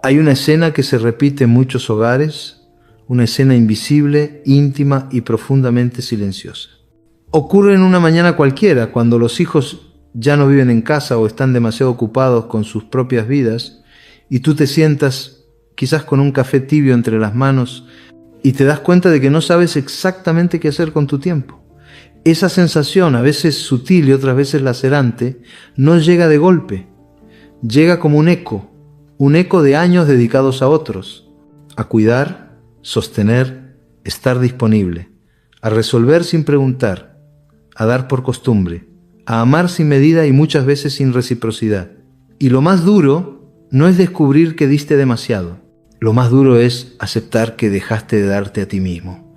Hay una escena que se repite en muchos hogares, una escena invisible, íntima y profundamente silenciosa. Ocurre en una mañana cualquiera, cuando los hijos ya no viven en casa o están demasiado ocupados con sus propias vidas, y tú te sientas quizás con un café tibio entre las manos y te das cuenta de que no sabes exactamente qué hacer con tu tiempo. Esa sensación, a veces sutil y otras veces lacerante, no llega de golpe, llega como un eco de años dedicados a otros, a cuidar, sostener, estar disponible, a resolver sin preguntar, a dar por costumbre, a amar sin medida y muchas veces sin reciprocidad. Y lo más duro no es descubrir que diste demasiado, lo más duro es aceptar que dejaste de darte a ti mismo.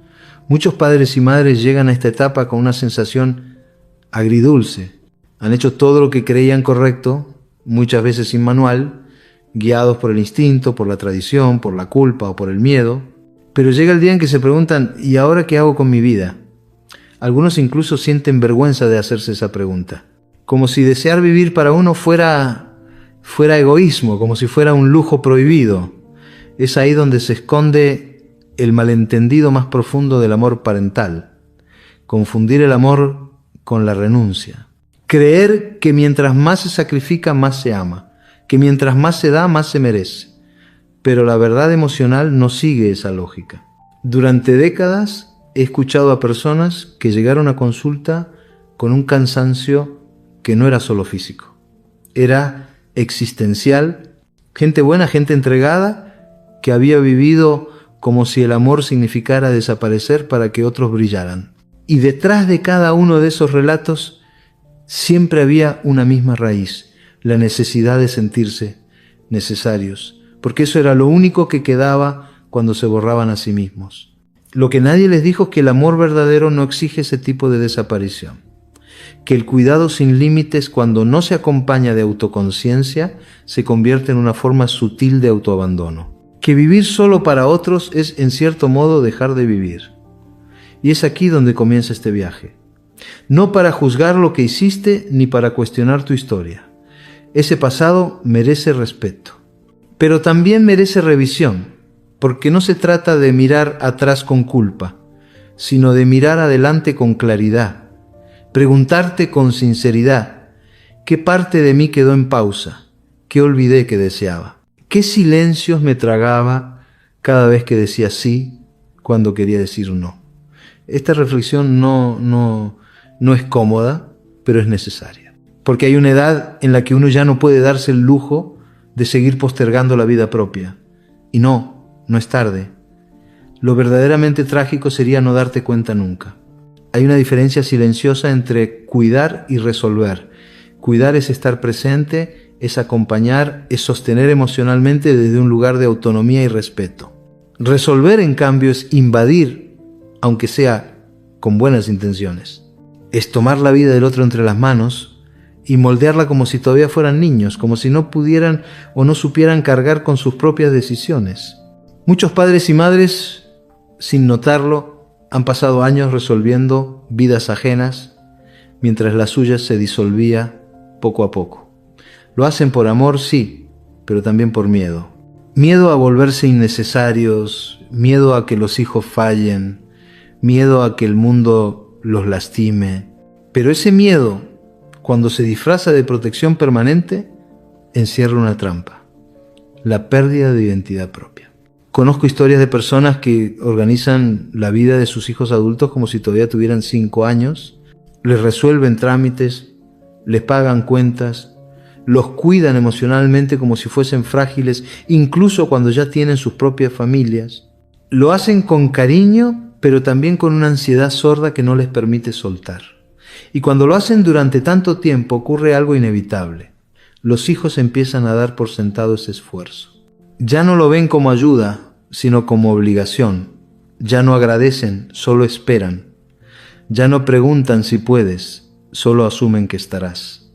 Muchos padres y madres llegan a esta etapa con una sensación agridulce. Han hecho todo lo que creían correcto, muchas veces sin manual, guiados por el instinto, por la tradición, por la culpa o por el miedo. Pero llega el día en que se preguntan, ¿y ahora qué hago con mi vida? Algunos incluso sienten vergüenza de hacerse esa pregunta. Como si desear vivir para uno fuera egoísmo, como si fuera un lujo prohibido. Es ahí donde se esconde el malentendido más profundo del amor parental. Confundir el amor con la renuncia. Creer que mientras más se sacrifica, más se ama. Que mientras más se da, más se merece. Pero la verdad emocional no sigue esa lógica. Durante décadas he escuchado a personas que llegaron a consulta con un cansancio que no era solo físico. Era existencial, gente buena, gente entregada, que había vivido como si el amor significara desaparecer para que otros brillaran. Y detrás de cada uno de esos relatos siempre había una misma raíz, la necesidad de sentirse necesarios, porque eso era lo único que quedaba cuando se borraban a sí mismos. Lo que nadie les dijo es que el amor verdadero no exige ese tipo de desaparición, que el cuidado sin límites, cuando no se acompaña de autoconciencia, se convierte en una forma sutil de autoabandono. Que vivir solo para otros es, en cierto modo, dejar de vivir. Y es aquí donde comienza este viaje. No para juzgar lo que hiciste ni para cuestionar tu historia. Ese pasado merece respeto. Pero también merece revisión, porque no se trata de mirar atrás con culpa, sino de mirar adelante con claridad. Preguntarte con sinceridad, ¿qué parte de mí quedó en pausa? ¿Qué olvidé que deseaba? ¿Qué silencios me tragaba cada vez que decía sí cuando quería decir no? Esta reflexión no es cómoda, pero es necesaria. Porque hay una edad en la que uno ya no puede darse el lujo de seguir postergando la vida propia. Y no es tarde. Lo verdaderamente trágico sería no darte cuenta nunca. Hay una diferencia silenciosa entre cuidar y resolver. Cuidar es estar presente, es acompañar, es sostener emocionalmente desde un lugar de autonomía y respeto. Resolver, en cambio, es invadir, aunque sea con buenas intenciones. Es tomar la vida del otro entre las manos y moldearla como si todavía fueran niños, como si no pudieran o no supieran cargar con sus propias decisiones. Muchos padres y madres, sin notarlo, han pasado años resolviendo vidas ajenas, mientras la suya se disolvía poco a poco. Lo hacen por amor, sí, pero también por miedo. Miedo a volverse innecesarios, miedo a que los hijos fallen, miedo a que el mundo los lastime. Pero ese miedo, cuando se disfraza de protección permanente, encierra una trampa: la pérdida de identidad propia. Conozco historias de personas que organizan la vida de sus hijos adultos como si todavía tuvieran 5 años, les resuelven trámites, les pagan cuentas, los cuidan emocionalmente como si fuesen frágiles, incluso cuando ya tienen sus propias familias. Lo hacen con cariño, pero también con una ansiedad sorda que no les permite soltar. Y cuando lo hacen durante tanto tiempo, ocurre algo inevitable. Los hijos empiezan a dar por sentado ese esfuerzo. Ya no lo ven como ayuda, sino como obligación. Ya no agradecen, solo esperan. Ya no preguntan si puedes, solo asumen que estarás.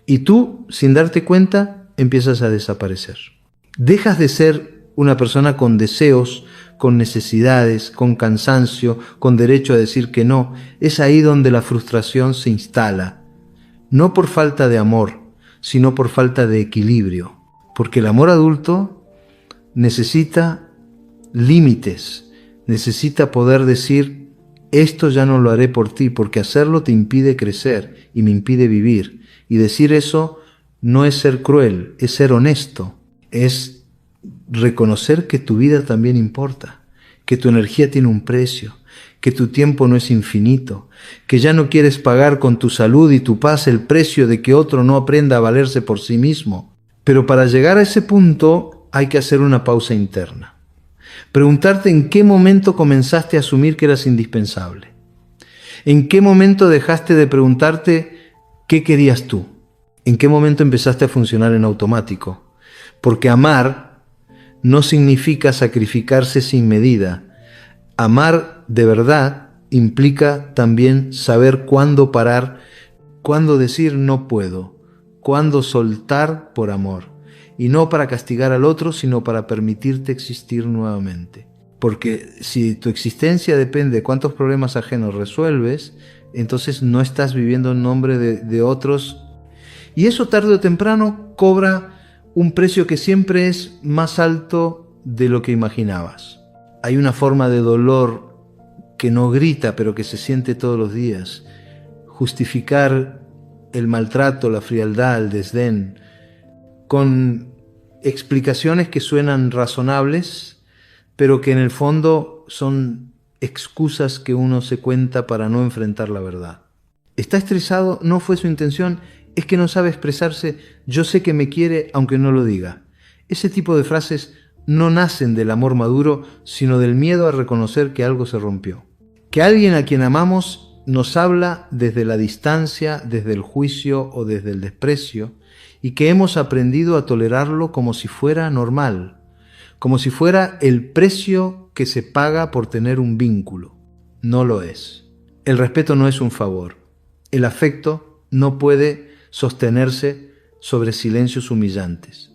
Y tú, sin darte cuenta, empiezas a desaparecer. Dejas de ser una persona con deseos, con necesidades, con cansancio, con derecho a decir que no. Es ahí donde la frustración se instala. no por falta de amor, sino por falta de equilibrio. Porque el amor adulto necesita límites, necesita poder decir, esto ya no lo haré por ti, porque hacerlo te impide crecer y me impide vivir. Y decir eso no es ser cruel, es ser honesto, es reconocer que tu vida también importa, que tu energía tiene un precio, que tu tiempo no es infinito, que ya no quieres pagar con tu salud y tu paz el precio de que otro no aprenda a valerse por sí mismo. Pero para llegar a ese punto hay que hacer una pausa interna. Preguntarte en qué momento comenzaste a asumir que eras indispensable. ¿En qué momento dejaste de preguntarte qué querías tú? ¿En qué momento empezaste a funcionar en automático? Porque amar no significa sacrificarse sin medida. Amar de verdad implica también saber cuándo parar, cuándo decir no puedo, cuándo soltar por amor. Y no para castigar al otro, sino para permitirte existir nuevamente. Porque si tu existencia depende de cuántos problemas ajenos resuelves, entonces no estás viviendo en nombre de otros. Y eso tarde o temprano cobra un precio que siempre es más alto de lo que imaginabas. Hay una forma de dolor que no grita, pero que se siente todos los días. Justificar el maltrato, la frialdad, el desdén, con explicaciones que suenan razonables, pero que en el fondo son excusas que uno se cuenta para no enfrentar la verdad. Está estresado, no fue su intención, es que no sabe expresarse, yo sé que me quiere aunque no lo diga. Ese tipo de frases no nacen del amor maduro, sino del miedo a reconocer que algo se rompió. Que alguien a quien amamos nos habla desde la distancia, desde el juicio o desde el desprecio, y que hemos aprendido a tolerarlo como si fuera normal, como si fuera el precio que se paga por tener un vínculo. No lo es. El respeto no es un favor. El afecto no puede sostenerse sobre silencios humillantes.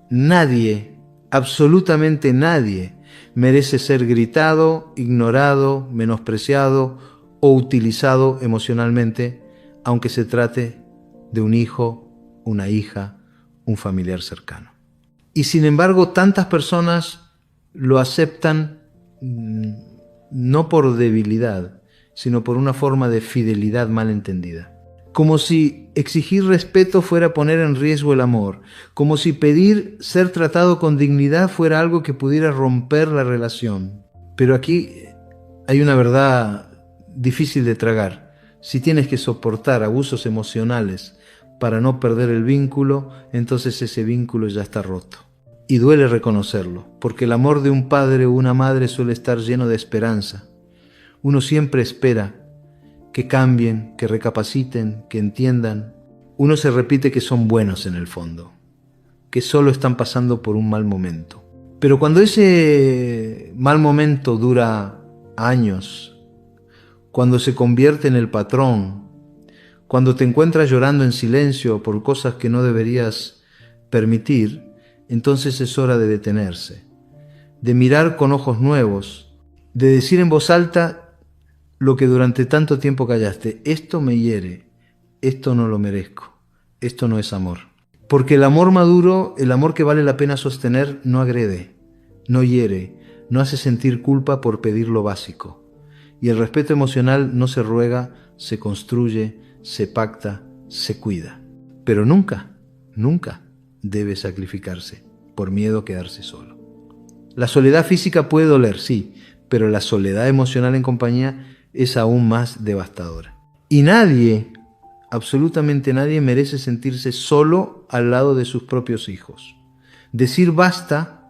Nadie, absolutamente nadie, merece ser gritado, ignorado, menospreciado o utilizado emocionalmente, aunque se trate de un hijo, una hija, un familiar cercano. Y sin embargo, tantas personas lo aceptan no por debilidad, sino por una forma de fidelidad mal entendida. Como si exigir respeto fuera poner en riesgo el amor, como si pedir ser tratado con dignidad fuera algo que pudiera romper la relación. Pero aquí hay una verdad difícil de tragar. Si tienes que soportar abusos emocionales para no perder el vínculo, entonces ese vínculo ya está roto. Y duele reconocerlo, porque el amor de un padre o una madre suele estar lleno de esperanza. Uno siempre espera que cambien, que recapaciten, que entiendan. Uno se repite que son buenos en el fondo, que solo están pasando por un mal momento. Pero cuando ese mal momento dura años, cuando se convierte en el patrón, cuando te encuentras llorando en silencio por cosas que no deberías permitir, entonces es hora de detenerse, de mirar con ojos nuevos, de decir en voz alta lo que durante tanto tiempo callaste. Esto me hiere, esto no lo merezco, esto no es amor. Porque el amor maduro, el amor que vale la pena sostener, no agrede, no hiere, no hace sentir culpa por pedir lo básico. Y el respeto emocional no se ruega, se construye, se pacta, se cuida. Pero nunca, nunca debe sacrificarse por miedo a quedarse solo. La soledad física puede doler, sí, pero la soledad emocional en compañía es aún más devastadora. Y nadie, absolutamente nadie, merece sentirse solo al lado de sus propios hijos. Decir basta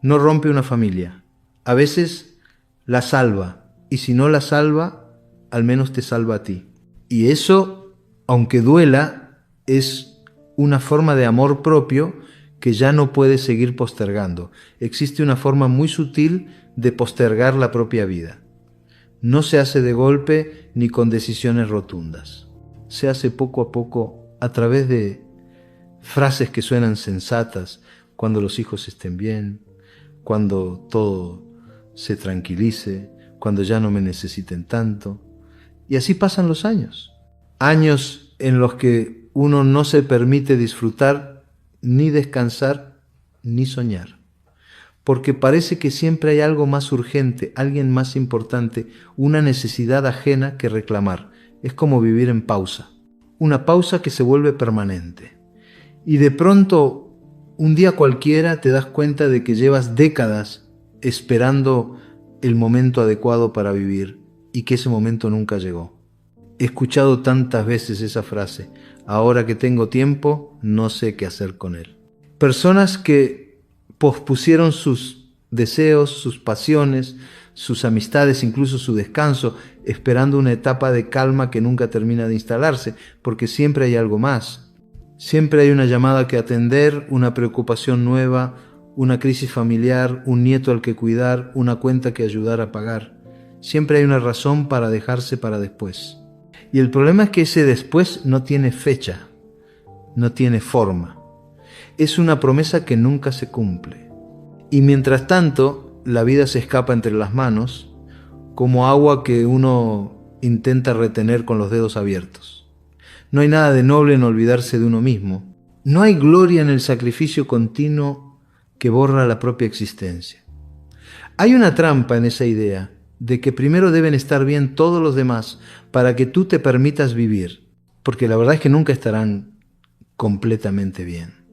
no rompe una familia. A veces la salva, y si no la salva, al menos te salva a ti. Y eso, aunque duela, es una forma de amor propio que ya no puedes seguir postergando. Existe una forma muy sutil de postergar la propia vida. No se hace de golpe ni con decisiones rotundas. Se hace poco a poco a través de frases que suenan sensatas, cuando los hijos estén bien, cuando todo se tranquilice, cuando ya no me necesiten tanto. Y así pasan los años. Años en los que uno no se permite disfrutar, ni descansar, ni soñar. Porque parece que siempre hay algo más urgente, alguien más importante, una necesidad ajena que reclamar. Es como vivir en pausa, una pausa que se vuelve permanente. Y de pronto, un día cualquiera te das cuenta de que llevas décadas esperando el momento adecuado para vivir y que ese momento nunca llegó. He escuchado tantas veces esa frase: ahora que tengo tiempo, no sé qué hacer con él. Personas que pospusieron sus deseos, sus pasiones, sus amistades, incluso su descanso, esperando una etapa de calma que nunca termina de instalarse, porque siempre hay algo más. Siempre hay una llamada que atender, una preocupación nueva, una crisis familiar, un nieto al que cuidar, una cuenta que ayudar a pagar. Siempre hay una razón para dejarse para después. Y el problema es que ese después no tiene fecha, no tiene forma. Es una promesa que nunca se cumple. Y mientras tanto, la vida se escapa entre las manos, como agua que uno intenta retener con los dedos abiertos. No hay nada de noble en olvidarse de uno mismo. No hay gloria en el sacrificio continuo que borra la propia existencia. Hay una trampa en esa idea de que primero deben estar bien todos los demás para que tú te permitas vivir, porque la verdad es que nunca estarán completamente bien.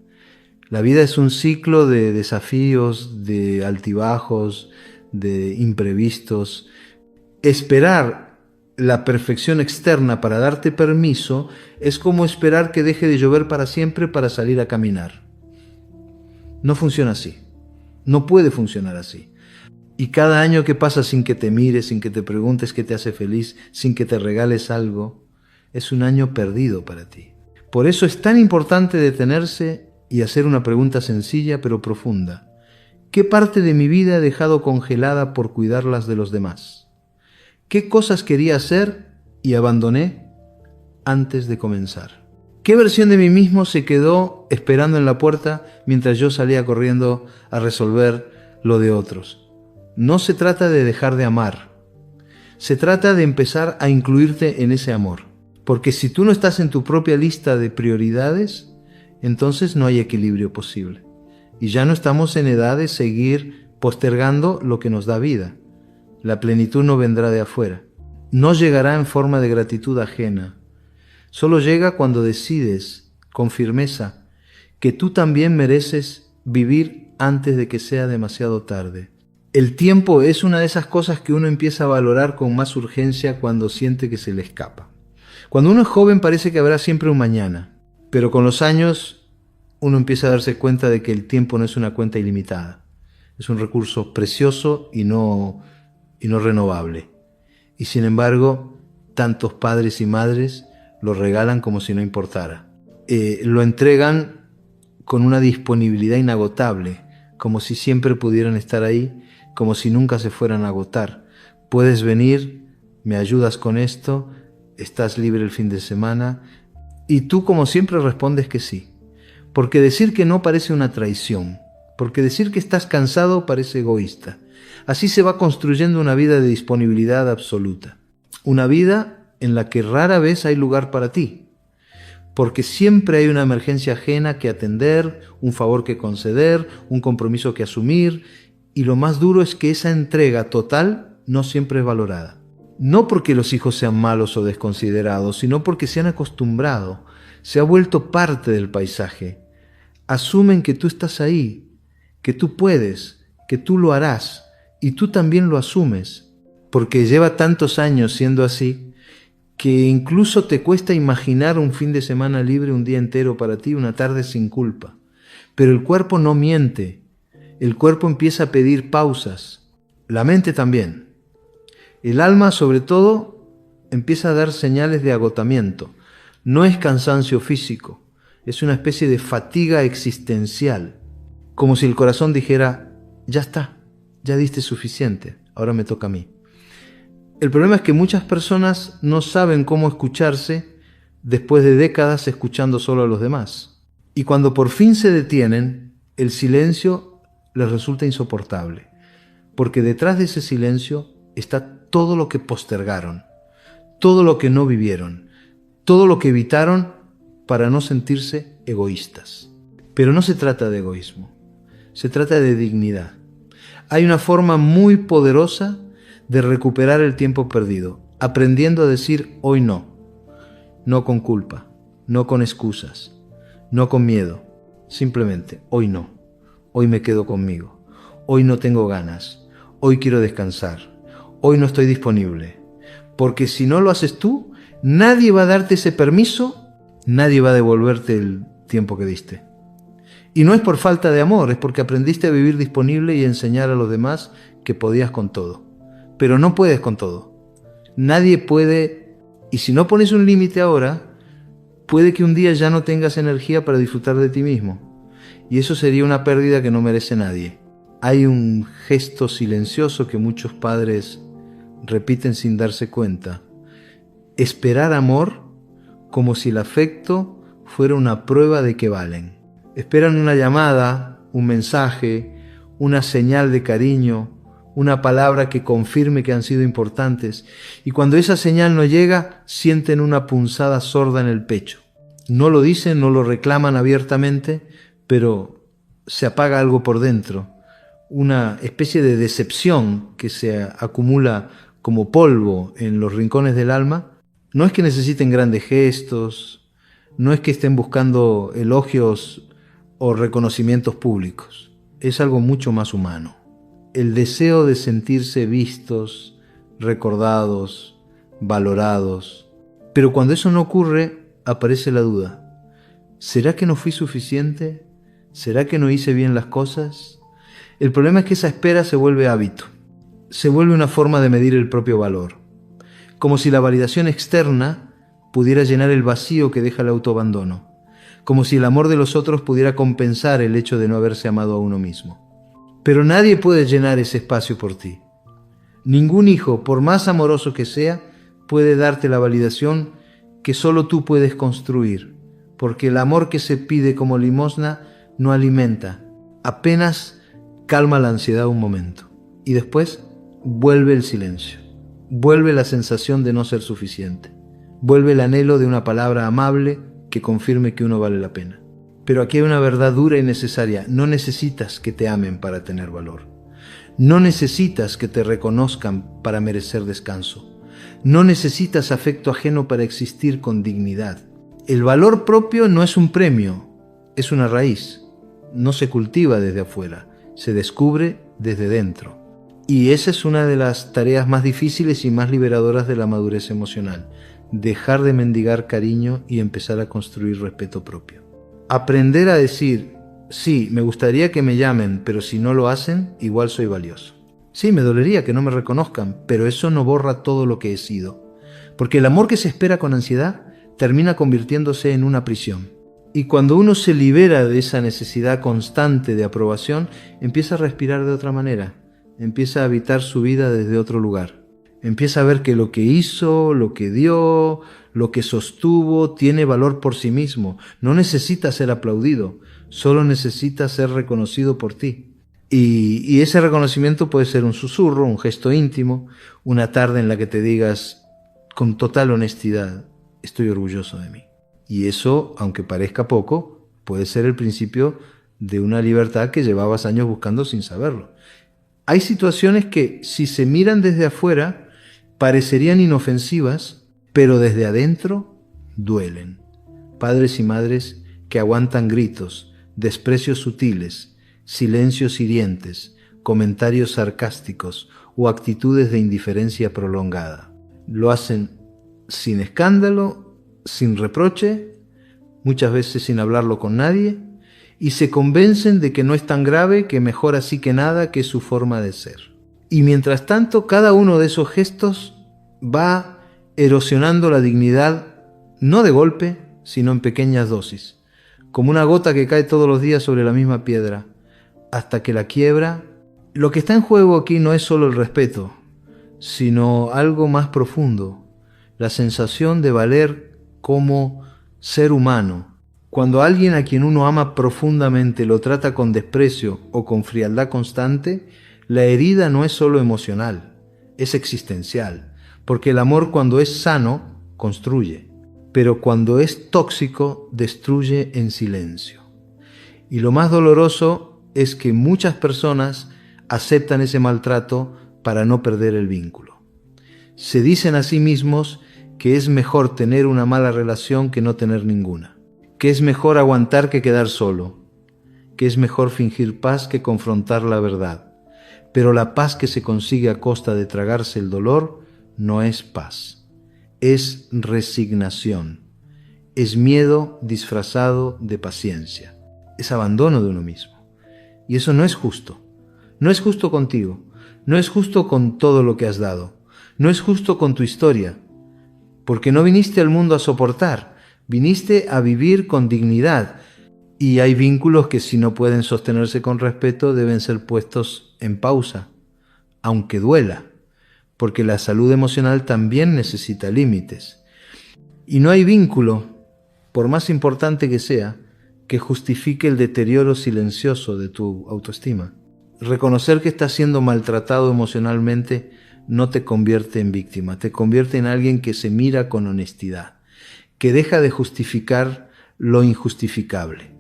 La vida es un ciclo de desafíos, de altibajos, de imprevistos. Esperar la perfección externa para darte permiso es como esperar que deje de llover para siempre para salir a caminar. No funciona así. No puede funcionar así. Y cada año que pasa sin que te mires, sin que te preguntes qué te hace feliz, sin que te regales algo, es un año perdido para ti. Por eso es tan importante detenerse y hacer una pregunta sencilla pero profunda. ¿Qué parte de mi vida he dejado congelada por cuidarlas de los demás? ¿Qué cosas quería hacer y abandoné antes de comenzar? ¿Qué versión de mí mismo se quedó esperando en la puerta mientras yo salía corriendo a resolver lo de otros? No se trata de dejar de amar. Se trata de empezar a incluirte en ese amor. Porque si tú no estás en tu propia lista de prioridades, entonces no hay equilibrio posible. Y ya no estamos en edad de seguir postergando lo que nos da vida. La plenitud no vendrá de afuera. No llegará en forma de gratitud ajena. Solo llega cuando decides, con firmeza, que tú también mereces vivir antes de que sea demasiado tarde. El tiempo es una de esas cosas que uno empieza a valorar con más urgencia cuando siente que se le escapa. Cuando uno es joven parece que habrá siempre un mañana. Pero con los años uno empieza a darse cuenta de que el tiempo no es una cuenta ilimitada. Es un recurso precioso y no renovable. Y sin embargo, tantos padres y madres lo regalan como si no importara. Lo entregan con una disponibilidad inagotable, como si siempre pudieran estar ahí, como si nunca se fueran a agotar. Puedes venir, me ayudas con esto, estás libre el fin de semana. Y tú, como siempre, respondes que sí. Porque decir que no parece una traición. Porque decir que estás cansado parece egoísta. Así se va construyendo una vida de disponibilidad absoluta. Una vida en la que rara vez hay lugar para ti. Porque siempre hay una emergencia ajena que atender, un favor que conceder, un compromiso que asumir. Y lo más duro es que esa entrega total no siempre es valorada. No porque los hijos sean malos o desconsiderados, sino porque se han acostumbrado, se ha vuelto parte del paisaje. Asumen que tú estás ahí, que tú puedes, que tú lo harás, y tú también lo asumes, porque lleva tantos años siendo así, que incluso te cuesta imaginar un fin de semana libre, un día entero para ti, una tarde sin culpa. Pero el cuerpo no miente, el cuerpo empieza a pedir pausas, la mente también. El alma, sobre todo, empieza a dar señales de agotamiento. No es cansancio físico, es una especie de fatiga existencial, como si el corazón dijera, ya está, ya diste suficiente, ahora me toca a mí. El problema es que muchas personas no saben cómo escucharse después de décadas escuchando solo a los demás. Y cuando por fin se detienen, el silencio les resulta insoportable, porque detrás de ese silencio está todo lo que postergaron, todo lo que no vivieron, todo lo que evitaron para no sentirse egoístas. Pero no se trata de egoísmo, se trata de dignidad. Hay una forma muy poderosa de recuperar el tiempo perdido, aprendiendo a decir hoy no. No con culpa, no con excusas, no con miedo. Simplemente, hoy no. Hoy me quedo conmigo. Hoy no tengo ganas. Hoy quiero descansar. Hoy no estoy disponible. Porque si no lo haces tú, nadie va a darte ese permiso, nadie va a devolverte el tiempo que diste. Y no es por falta de amor, es porque aprendiste a vivir disponible y enseñar a los demás que podías con todo. Pero no puedes con todo. Nadie puede, y si no pones un límite ahora, puede que un día ya no tengas energía para disfrutar de ti mismo. Y eso sería una pérdida que no merece nadie. Hay un gesto silencioso que muchos padres repiten sin darse cuenta. Esperar amor como si el afecto fuera una prueba de que valen. Esperan una llamada, un mensaje, una señal de cariño, una palabra que confirme que han sido importantes. Y cuando esa señal no llega, sienten una punzada sorda en el pecho. No lo dicen, no lo reclaman abiertamente, pero se apaga algo por dentro. Una especie de decepción que se acumula como polvo en los rincones del alma. No es que necesiten grandes gestos, no es que estén buscando elogios o reconocimientos públicos. Es algo mucho más humano. El deseo de sentirse vistos, recordados, valorados. Pero cuando eso no ocurre, aparece la duda. ¿Será que no fui suficiente? ¿Será que no hice bien las cosas? El problema es que esa espera se vuelve hábito. Se vuelve una forma de medir el propio valor. Como si la validación externa pudiera llenar el vacío que deja el autoabandono. Como si el amor de los otros pudiera compensar el hecho de no haberse amado a uno mismo. Pero nadie puede llenar ese espacio por ti. Ningún hijo, por más amoroso que sea, puede darte la validación que solo tú puedes construir, porque el amor que se pide como limosna no alimenta, apenas calma la ansiedad un momento. Y después vuelve el silencio, vuelve la sensación de no ser suficiente, vuelve el anhelo de una palabra amable que confirme que uno vale la pena. Pero aquí hay una verdad dura y necesaria. No necesitas que te amen para tener valor. No necesitas que te reconozcan para merecer descanso. No necesitas afecto ajeno para existir con dignidad. El valor propio no es un premio, es una raíz. No se cultiva desde afuera, se descubre desde dentro. Y esa es una de las tareas más difíciles y más liberadoras de la madurez emocional. Dejar de mendigar cariño y empezar a construir respeto propio. Aprender a decir, sí, me gustaría que me llamen, pero si no lo hacen, igual soy valioso. Sí, me dolería que no me reconozcan, pero eso no borra todo lo que he sido. Porque el amor que se espera con ansiedad termina convirtiéndose en una prisión. Y cuando uno se libera de esa necesidad constante de aprobación, empieza a respirar de otra manera, empieza a habitar su vida desde otro lugar. Empieza a ver que lo que hizo, lo que dio, lo que sostuvo, tiene valor por sí mismo. No necesita ser aplaudido, solo necesita ser reconocido por ti. Y ese reconocimiento puede ser un susurro, un gesto íntimo, una tarde en la que te digas con total honestidad, estoy orgulloso de mí. Y eso, aunque parezca poco, puede ser el principio de una libertad que llevabas años buscando sin saberlo. Hay situaciones que, si se miran desde afuera, parecerían inofensivas, pero desde adentro duelen. Padres y madres que aguantan gritos, desprecios sutiles, silencios hirientes, comentarios sarcásticos o actitudes de indiferencia prolongada. Lo hacen sin escándalo, sin reproche, muchas veces sin hablarlo con nadie, y se convencen de que no es tan grave, que mejor así que nada, que es su forma de ser. Y mientras tanto, cada uno de esos gestos va erosionando la dignidad, no de golpe, sino en pequeñas dosis, como una gota que cae todos los días sobre la misma piedra, hasta que la quiebra. Lo que está en juego aquí no es solo el respeto, sino algo más profundo, la sensación de valer como ser humano. Cuando alguien a quien uno ama profundamente lo trata con desprecio o con frialdad constante, la herida no es solo emocional, es existencial, porque el amor, cuando es sano, construye. pero cuando es tóxico, destruye en silencio. Y lo más doloroso es que muchas personas aceptan ese maltrato para no perder el vínculo. Se dicen a sí mismos que es mejor tener una mala relación que no tener ninguna, que es mejor aguantar que quedar solo, que es mejor fingir paz que confrontar la verdad. Pero la paz que se consigue a costa de tragarse el dolor no es paz, es resignación, es miedo disfrazado de paciencia, es abandono de uno mismo. Y eso no es justo. No es justo contigo, no es justo con todo lo que has dado, no es justo con tu historia, porque no viniste al mundo a soportar, viniste a vivir con dignidad. Y hay vínculos que, si no pueden sostenerse con respeto, deben ser puestos en pausa, aunque duela, porque la salud emocional también necesita límites. Y no hay vínculo, por más importante que sea, que justifique el deterioro silencioso de tu autoestima. Reconocer que estás siendo maltratado emocionalmente no te convierte en víctima, te convierte en alguien que se mira con honestidad, que deja de justificar lo injustificable,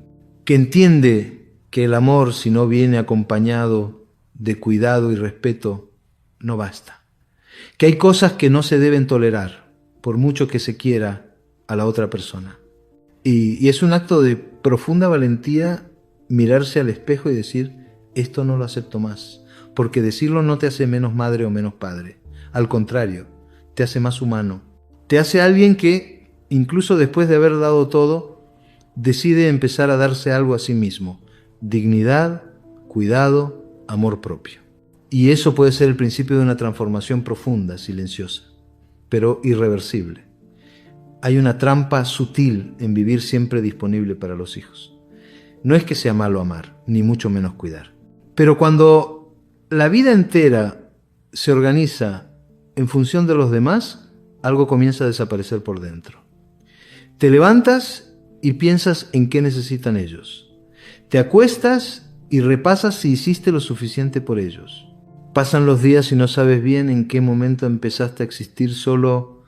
que entiende que el amor, si no viene acompañado de cuidado y respeto, no basta, que hay cosas que no se deben tolerar, por mucho que se quiera a la otra persona. Y es un acto de profunda valentía mirarse al espejo y decir: esto no lo acepto más, porque decirlo no te hace menos madre o menos padre, al contrario, te hace más humano, te hace alguien que, incluso después de haber dado todo, decide empezar a darse algo a sí mismo: dignidad, cuidado, amor propio. Y eso puede ser el principio de una transformación profunda, silenciosa, pero irreversible. Hay una trampa sutil en vivir siempre disponible para los hijos. No es que sea malo amar, ni mucho menos cuidar. Pero cuando la vida entera se organiza en función de los demás, algo comienza a desaparecer por dentro. Te levantas y piensas en qué necesitan ellos. Te acuestas y repasas si hiciste lo suficiente por ellos. Pasan los días y no sabes bien en qué momento empezaste a existir solo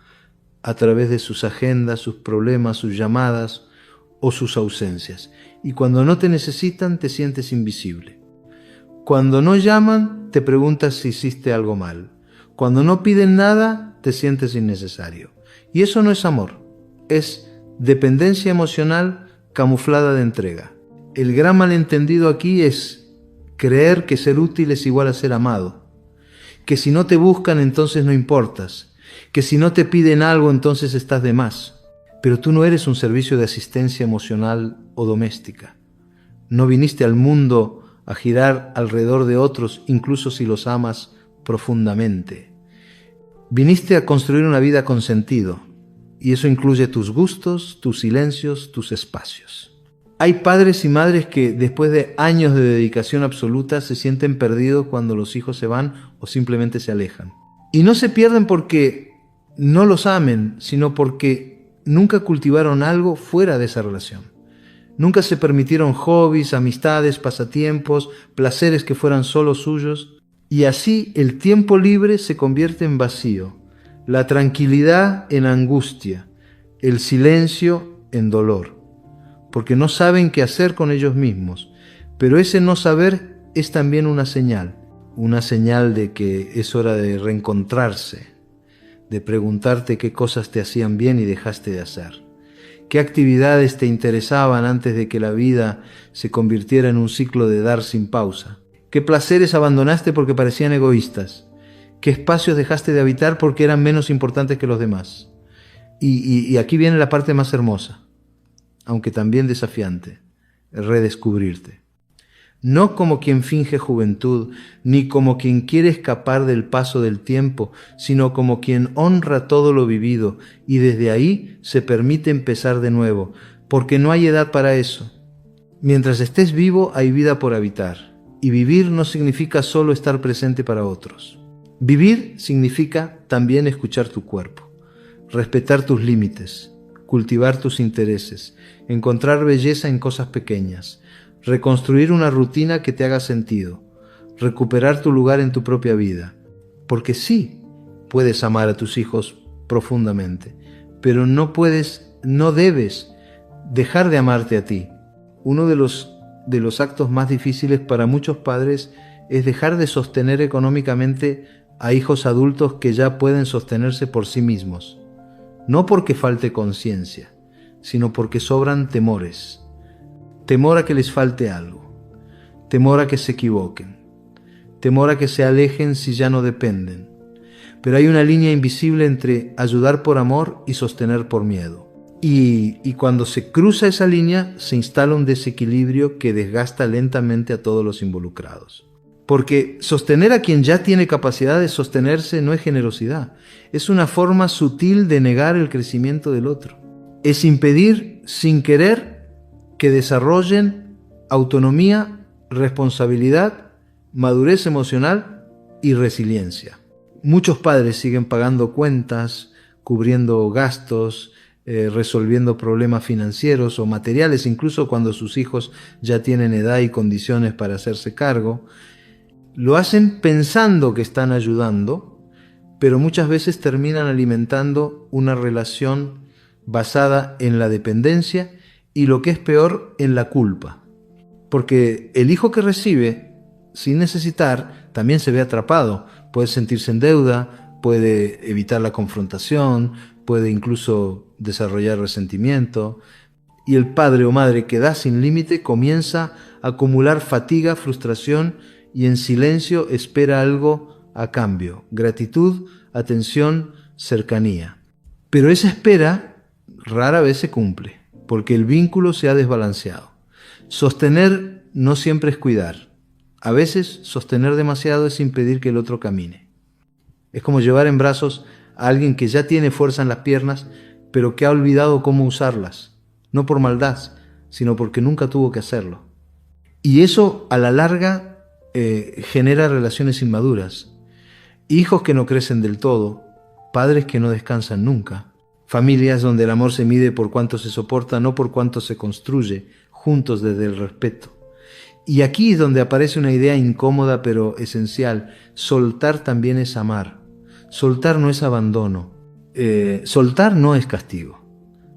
a través de sus agendas, sus problemas, sus llamadas o sus ausencias. Y cuando no te necesitan, te sientes invisible. Cuando no llaman, te preguntas si hiciste algo mal. Cuando no piden nada, te sientes innecesario. Y eso no es amor, es dependencia emocional camuflada de entrega. El gran malentendido aquí es creer que ser útil es igual a ser amado, que si no te buscan entonces no importas, que si no te piden algo entonces estás de más. Pero tú no eres un servicio de asistencia emocional o doméstica. No viniste al mundo a girar alrededor de otros, incluso si los amas profundamente. Viniste a construir una vida con sentido, y eso incluye tus gustos, tus silencios, tus espacios. Hay padres y madres que, después de años de dedicación absoluta, se sienten perdidos cuando los hijos se van o simplemente se alejan. Y no se pierden porque no los amen, sino porque nunca cultivaron algo fuera de esa relación. Nunca se permitieron hobbies, amistades, pasatiempos, placeres que fueran solo suyos. Y así el tiempo libre se convierte en vacío, la tranquilidad en angustia, el silencio en dolor, porque no saben qué hacer con ellos mismos. Pero ese no saber es también una señal de que es hora de reencontrarse, de preguntarte qué cosas te hacían bien y dejaste de hacer, qué actividades te interesaban antes de que la vida se convirtiera en un ciclo de dar sin pausa, qué placeres abandonaste porque parecían egoístas, qué espacios dejaste de habitar porque eran menos importantes que los demás. Y aquí viene la parte más hermosa, aunque también desafiante: redescubrirte. No como quien finge juventud, ni como quien quiere escapar del paso del tiempo, sino como quien honra todo lo vivido y desde ahí se permite empezar de nuevo, porque no hay edad para eso. Mientras estés vivo hay vida por habitar, y vivir no significa solo estar presente para otros. Vivir significa también escuchar tu cuerpo, respetar tus límites, cultivar tus intereses, encontrar belleza en cosas pequeñas, reconstruir una rutina que te haga sentido, recuperar tu lugar en tu propia vida. Porque sí, puedes amar a tus hijos profundamente, pero no puedes no debes dejar de amarte a ti. Uno de los actos más difíciles para muchos padres es dejar de sostener económicamente a hijos adultos que ya pueden sostenerse por sí mismos. No porque falte conciencia, sino porque sobran temores. Temor a que les falte algo, temor a que se equivoquen, temor a que se alejen si ya no dependen. Pero hay una línea invisible entre ayudar por amor y sostener por miedo. Y cuando se cruza esa línea, se instala un desequilibrio que desgasta lentamente a todos los involucrados. Porque sostener a quien ya tiene capacidad de sostenerse no es generosidad, es una forma sutil de negar el crecimiento del otro. Es impedir, sin querer, que desarrollen autonomía, responsabilidad, madurez emocional y resiliencia. Muchos padres siguen pagando cuentas, cubriendo gastos, resolviendo problemas financieros o materiales, incluso cuando sus hijos ya tienen edad y condiciones para hacerse cargo. Lo hacen pensando que están ayudando, pero muchas veces terminan alimentando una relación basada en la dependencia y, lo que es peor, en la culpa. Porque el hijo que recibe sin necesitar también se ve atrapado, puede sentirse en deuda, puede evitar la confrontación, puede incluso desarrollar resentimiento, y el padre o madre que da sin límite comienza a acumular fatiga, frustración y en silencio espera algo a cambio: gratitud, atención, cercanía. Pero esa espera rara vez se cumple, porque el vínculo se ha desbalanceado. Sostener no siempre es cuidar. A veces sostener demasiado es impedir que el otro camine. Es como llevar en brazos a alguien que ya tiene fuerza en las piernas, pero que ha olvidado cómo usarlas, no por maldad, sino porque nunca tuvo que hacerlo. Y eso a la larga genera relaciones inmaduras, hijos que no crecen del todo, padres que no descansan nunca, familias donde el amor se mide por cuánto se soporta, no por cuánto se construye juntos desde el respeto. Y aquí es donde aparece una idea incómoda pero esencial: soltar también es amar. Soltar no es abandono. Soltar no es castigo.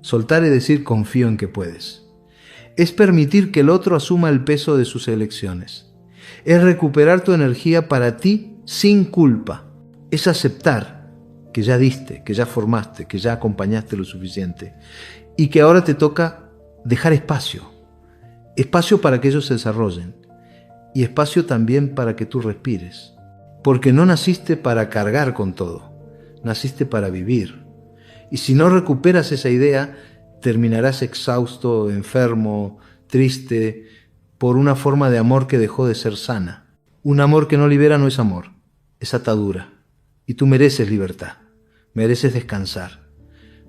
Soltar es decir: confío en que puedes. Es permitir que el otro asuma el peso de sus elecciones. Es recuperar tu energía para ti sin culpa. Es aceptar que ya diste, que ya formaste, que ya acompañaste lo suficiente y que ahora te toca dejar espacio. Espacio para que ellos se desarrollen y espacio también para que tú respires. Porque no naciste para cargar con todo, naciste para vivir. Y si no recuperas esa idea, terminarás exhausto, enfermo, triste, por una forma de amor que dejó de ser sana. Un amor que no libera no es amor, es atadura. Y tú mereces libertad, mereces descansar,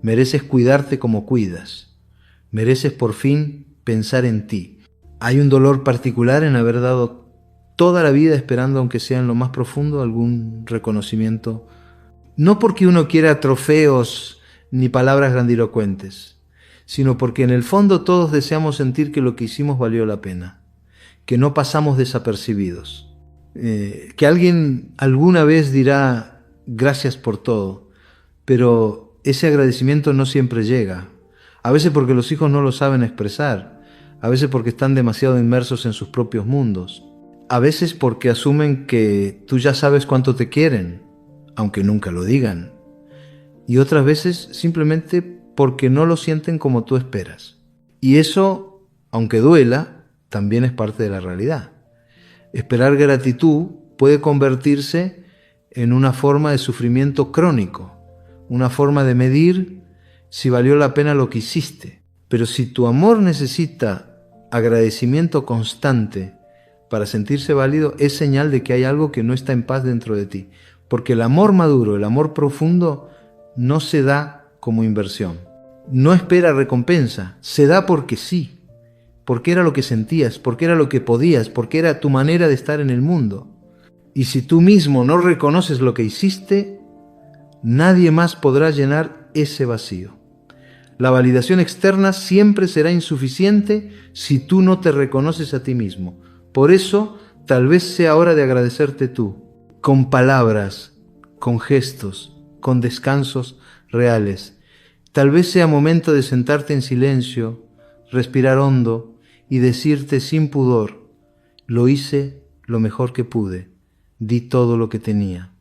mereces cuidarte como cuidas, mereces por fin pensar en ti. Hay un dolor particular en haber dado toda la vida esperando, aunque sea en lo más profundo, algún reconocimiento. No porque uno quiera trofeos ni palabras grandilocuentes, sino porque en el fondo todos deseamos sentir que lo que hicimos valió la pena, que no pasamos desapercibidos, que alguien alguna vez dirá gracias por todo, pero ese agradecimiento no siempre llega, a veces porque los hijos no lo saben expresar, a veces porque están demasiado inmersos en sus propios mundos, a veces porque asumen que tú ya sabes cuánto te quieren, aunque nunca lo digan, y otras veces simplemente porque no lo sienten como tú esperas. Y eso, aunque duela, también es parte de la realidad. Esperar gratitud puede convertirse en una forma de sufrimiento crónico, una forma de medir si valió la pena lo que hiciste. Pero si tu amor necesita agradecimiento constante para sentirse válido, es señal de que hay algo que no está en paz dentro de ti. Porque el amor maduro, el amor profundo, no se da como inversión. No espera recompensa, se da porque sí, porque era lo que sentías, porque era lo que podías, porque era tu manera de estar en el mundo. Y si tú mismo no reconoces lo que hiciste, nadie más podrá llenar ese vacío. La validación externa siempre será insuficiente si tú no te reconoces a ti mismo. Por eso, tal vez sea hora de agradecerte tú, con palabras, con gestos, con descansos reales. Tal vez sea momento de sentarte en silencio, respirar hondo y decirte sin pudor: lo hice lo mejor que pude, di todo lo que tenía.